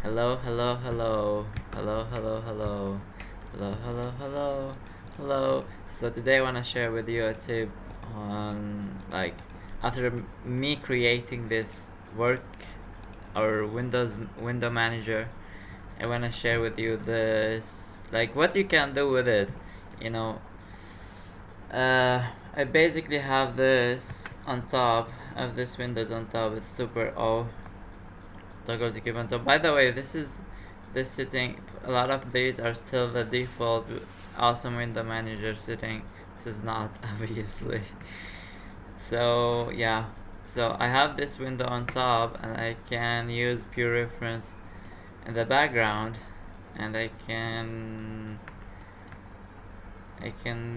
Hello, hello, hello. Hello, hello, hello. Hello, hello, hello. Hello. So today I want to share with you a tip on after me creating this work or window manager. I want to share with you this what you can do with it. You know, I basically have this on top. I have this windows on top. It's super toggle to keep on top. By the way, this setting. A lot of these are still the default awesome window manager setting. This is not, obviously. So yeah, so I have this window on top, and I can use pure reference in the background, and I can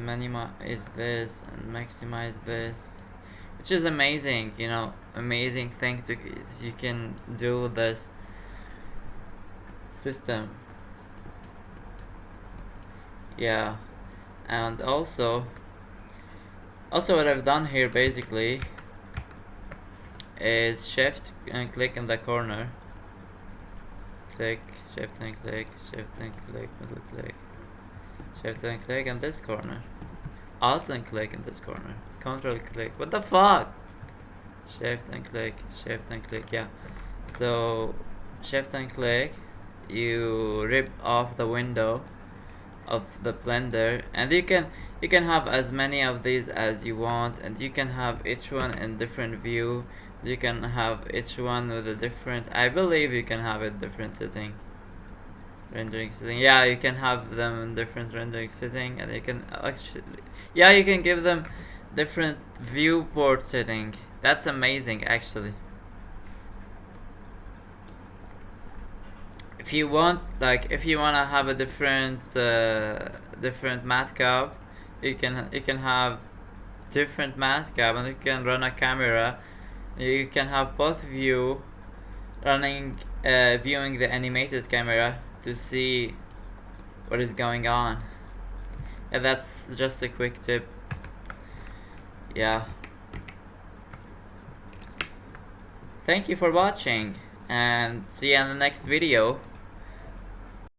minimize this and maximize this, which is amazing. Amazing thing to you can do this system. Yeah, and also what I've done here basically is shift and click in the corner, click, shift and click, shift and click, middle click, shift and click in this corner, alt and click in this corner, control click. What the fuck? Shift and click, shift and click. Yeah, so shift and click, you rip off the window of the blender, and you can have as many of these as you want, and you can have each one in different view. You can have each one with a different, I believe you can have a different setting, rendering setting. Yeah, you can have them in different rendering setting, and you can actually, yeah, you can give them different viewport setting. That's amazing, actually. If you want to have a different matcap, you can have different matcap, and you can run a camera. You can have both view running, viewing the animated camera to see what is going on. And that's just a quick tip. Yeah, thank you for watching, and see you in the next video.